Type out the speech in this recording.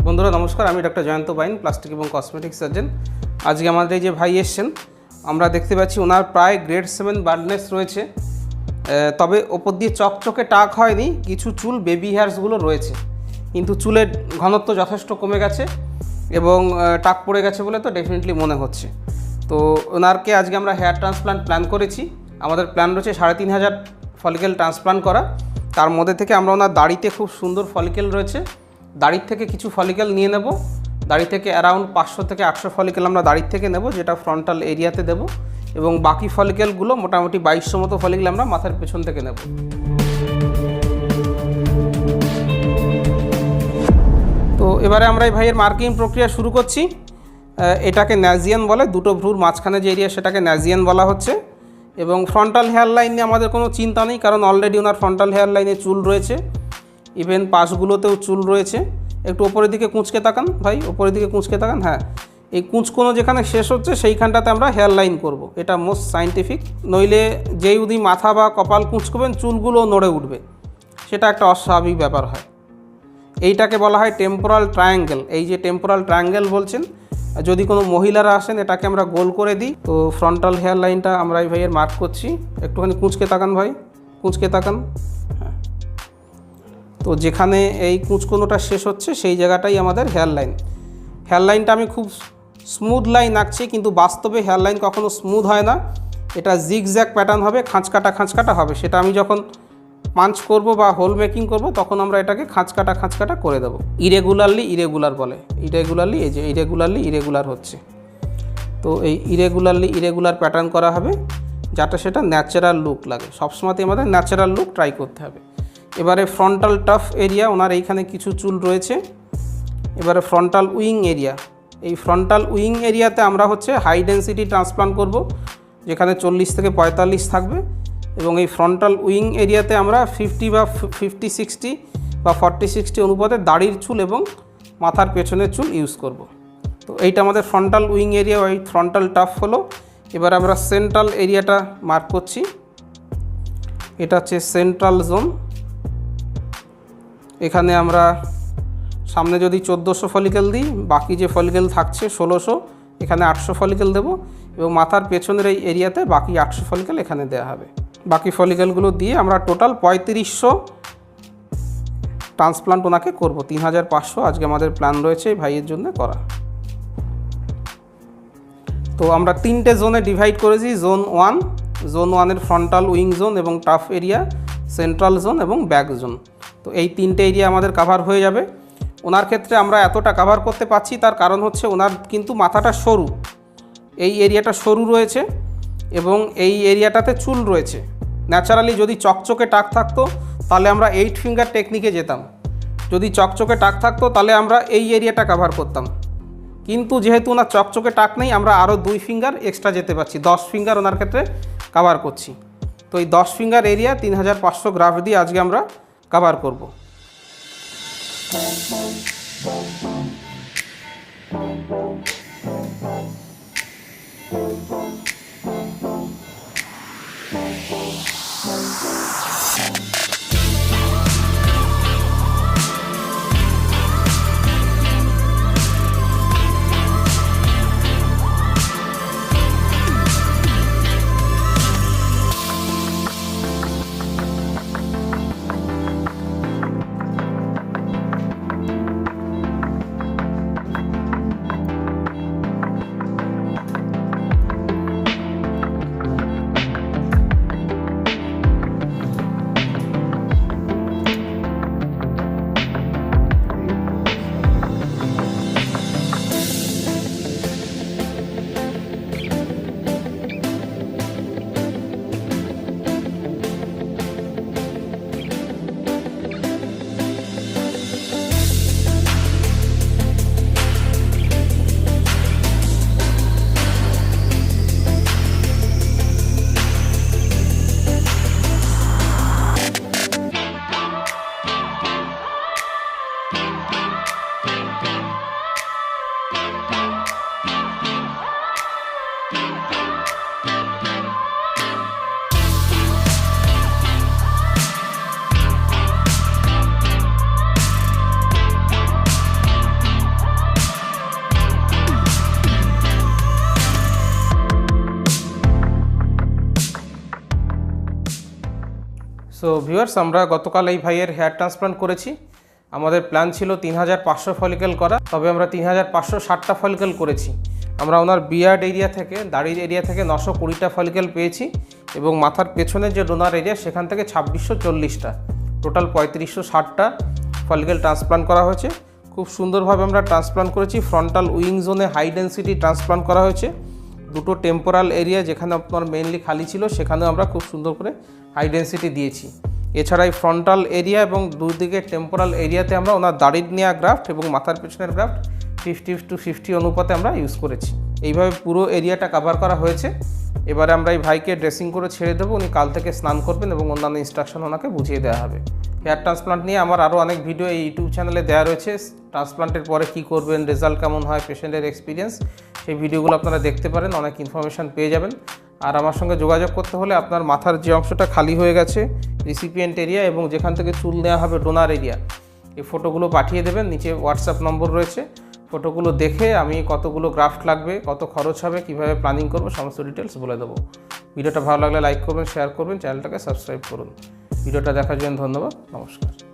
বন্ধুরা নমস্কার, আমি ডক্টর জয়ন্ত বাইন, প্লাস্টিক এবং কসমেটিক সার্জন। আজকে আমাদের এই যে ভাই এসছেন, আমরা দেখতে পাচ্ছি ওনার প্রায় গ্রেড 7 বার্ডনেস রয়েছে, তবে ওপর দিয়ে চকচকে টাক হয়নি, কিছু চুল বেবি হেয়ারসগুলো রয়েছে, কিন্তু চুলের ঘনত্ব যথেষ্ট কমে গেছে এবং টাক পড়ে গেছে বলে তো ডেফিনেটলি মনে হচ্ছে। তো ওনারকে আজকে আমরা হেয়ার ট্রান্সপ্লান্ট প্ল্যান করেছি। আমাদের প্ল্যান রয়েছে 3500 ফলিকেল ট্রান্সপ্লান্ট করা। তার মধ্যে থেকে আমরা ওনার দাড়িতে খুব সুন্দর ফলিকেল রয়েছে, দাড়ির থেকে কিছু ফলিকেল নিয়ে নেব। দাড়ি থেকে অ্যারাউন্ড 500 থেকে 800 ফলিকেল আমরা দাড়ির থেকে নেব, যেটা ফ্রন্টাল এরিয়াতে দেব, এবং বাকি ফলিকেলগুলো মোটামুটি 2200 মতো ফলিকেল আমরা মাথার পেছন থেকে নেব। তো এবারে আমরা এই ভাইয়ের মার্কিং প্রক্রিয়া শুরু করছি। এটাকে ন্যাজিয়ান বলে, দুটো ভ্রুর মাঝখানে যে এরিয়া সেটাকে ন্যাজিয়ান বলা হচ্ছে। এবং ফ্রন্টাল হেয়ার লাইন নিয়ে আমাদের কোনো চিন্তা নেই, কারণ অলরেডি ওনার ফ্রন্টাল হেয়ার লাইনে চুল রয়েছে, ইভেন পাশগুলোতেও চুল রয়েছে। একটু ওপরের দিকে কুঁচকে তাকান ভাই, ওপরের দিকে কুঁচকে তাকান। হ্যাঁ, এই কুঁচকোনো যেখানে শেষ হচ্ছে সেইখানটাতে আমরা হেয়ার লাইন করব, এটা মোস্ট সায়েন্টিফিক। নইলে যেই উদি মাথা বা কপাল কুঁচকবেন চুলগুলো নড়ে উঠবে, সেটা একটা অস্বাভাবিক ব্যাপার হয়। এইটাকে বলা হয় টেম্পোরাল ট্রায়াঙ্গেল। এই যে টেম্পোরাল ট্রায়াঙ্গেল বলছেন, যদি কোনো মহিলারা আসেন এটাকে আমরা গোল করে দিই। তো ফ্রন্টাল হেয়ার লাইনটা আমরা এই ভাইয়ের মার্ক করছি। একটুখানি কুঁচকে তাকান ভাই, কুঁচকে তাকান। হ্যাঁ, তো যেখানে এই কুঁচকোনোটা শেষ হচ্ছে সেই জায়গাটাই আমাদের হেয়ার লাইন। হেয়ার লাইনটা আমি খুব স্মুথ লাইন আঁকছি, কিন্তু বাস্তবে হেয়ার লাইন কখনো স্মুথ হয় না, এটা জিগজ্যাগ প্যাটার্ন হবে, খাঁচকাটা হবে। সেটা আমি যখন পাঞ্চ করব বা হোল মেকিং করব তখন আমরা এটাকে খাঁচকাটা করে দেবো। ইরেগুলার বলে, এই যে ইরেগুলার হচ্ছে। তো এই ইরেগুলার প্যাটার্ন করা হবে, যাতে সেটা ন্যাচারাল লুক লাগে। সবসময়তে আমাদের ন্যাচারাল লুক ট্রাই করতে হবে। এবারে ফ্রন্টাল টাফ এরিয়া, ওনার এইখানে কিছু চুল রয়েছে। এবারে ফ্রন্টাল উইং এরিয়া, এই ফ্রন্টাল উইং এরিয়াতে আমরা হাই ডেন্সিটি ট্রান্সপ্লান্ট করব, যেখানে 40 থেকে 45 থাকবে। এবং এই ফ্রন্টাল উইং এরিয়াতে আমরা 50-60 বা 40-60 অনুপাতে দাড়ির চুল এবং মাথার পেছনের চুল ইউজ করব। তো এইটা আমাদের ফ্রন্টাল উইং এরিয়া, ওই ফ্রন্টাল টাফ হলো। এবার আমরা সেন্ট্রাল এরিয়াটা মার্ক করছি, এটা হচ্ছে সেন্ট্রাল জোন। এখানে আমরা সামনে যদি 1400 ফলিকেল দিই, বাকি যে ফলিকেল থাকছে 1600, এখানে 800 ফলিকেল দেব, এবং মাথার পেছনের এই এরিয়াতে বাকি 800 ফলিকেল এখানে দেওয়া হবে। বাকি ফলিকেলগুলো দিয়ে আমরা টোটাল 3500 ট্রান্সপ্লান্ট ওনাকে করব। 3500 আজকে আমাদের প্ল্যান রয়েছে ভাইয়ের জন্য করা। তো আমরা 3টে জোনে ডিভাইড করেছি। জোন 1-এর ফ্রন্টাল উইং জোন এবং টাফ এরিয়া, সেন্ট্রাল জোন এবং ব্যাক জোন। তো এই 3টে এরিয়া আমাদের কাভার হয়ে যাবে। ওনার ক্ষেত্রে আমরা এতটা কাভার করতে পারছি, তার কারণ হচ্ছে ওনার কিন্তু মাথাটা সরু, এই এরিয়াটা সরু রয়েছে এবং এই এরিয়াটাতে চুল রয়েছে। ন্যাচারালি যদি চকচকে টাক থাকতো তাহলে আমরা 8 ফিঙ্গার টেকনিকে যেতাম। যদি চকচকে টাক থাকতো তাহলে আমরা এই এরিয়াটা কাভার করতাম, কিন্তু যেহেতু ওনার চকচকে টাক নেই, আমরা আরও 2 ফিঙ্গার এক্সট্রা যেতে পারছি, 10 ফিঙ্গার ওনার ক্ষেত্রে কাভার করছি। তো এই 10 ফিঙ্গার এরিয়া 3500 গ্রাফ দিয়ে আজকে আমরা কাভার করব। সো ভিউয়ার্স, আমরা গতকাল এই ভাইয়ের হেয়ার ট্রান্সপ্লান্ট করেছি। আমাদের প্ল্যান ছিল 3500 ফলিকেল করা, তবে আমরা 3560টা ফলিকেল করেছি। আমরা ওনার বিয়ার্ড এরিয়া থেকে, দাড়ির এরিয়া থেকে 920টা ফলিকেল পেয়েছি এবং মাথার পেছনের যে ডোনার এরিয়া সেখান থেকে 2640টা, টোটাল 3560টা ফলিকেল ট্রান্সপ্লান্ট করা হয়েছে। খুব সুন্দরভাবে আমরা ট্রান্সপ্লান্ট করেছি। ফ্রন্টাল উইং জোনে হাই ডেন্সিটি ট্রান্সপ্লান্ট করা হয়েছে। দুটো টেম্পোরাল এরিয়া যেখানে আপনার মেইনলি খালি ছিল সেখানেও আমরা খুব সুন্দর করে হাই ডেন্সিটি দিয়েছি। এছাড়া এই ফ্রন্টাল এরিয়া এবং দুদিকে টেম্পোরাল এরিয়াতে আমরা ওনার দাড়ির নেওয়া গ্রাফট এবং মাথার পেছনের গ্রাফট 50-50 অনুপাতে আমরা ইউজ করেছি। এইভাবে পুরো এরিয়াটা কভার করা হয়েছে। এবারে আমরা এই ভাইকে ড্রেসিং করে ছেড়ে দেবো। উনি কাল থেকে স্নান করবেন এবং অন্যান্য ইনস্ট্রাকশন ওনাকে বুঝিয়ে দেওয়া হবে। হেয়ার ট্রান্সপ্লান্ট নিয়ে আমার আরও অনেক ভিডিও এই ইউটিউব চ্যানেলে দেওয়া রয়েছে। ট্রান্সপ্লান্টের পরে কী করবেন, রেজাল্ট কেমন হয়, পেশেন্টের এক্সপিরিয়েন্স, সেই ভিডিওগুলো আপনারা দেখতে পারেন, অনেক ইনফরমেশান পেয়ে যাবেন। আর আমার সঙ্গে যোগাযোগ করতে হলে আপনার মাথার যে অংশটা খালি হয়ে গেছে, রিসিপিয়েন্ট এরিয়া এবং যেখান থেকে চুল নেওয়া হবে ডোনার এরিয়া, এই ফটোগুলো পাঠিয়ে দেবেন। নিচে হোয়াটসঅ্যাপ নম্বর রয়েছে। ফটোগুলো দেখে আমি কতগুলো গ্রাফট লাগবে, কত খরচ হবে, কীভাবে প্ল্যানিং করবো, সমস্ত ডিটেলস বলে দেবো। ভিডিওটা ভালো লাগলে লাইক করবেন, শেয়ার করবেন, চ্যানেলটাকে সাবস্ক্রাইব করুন। ভিডিওটা দেখার জন্য ধন্যবাদ। নমস্কার।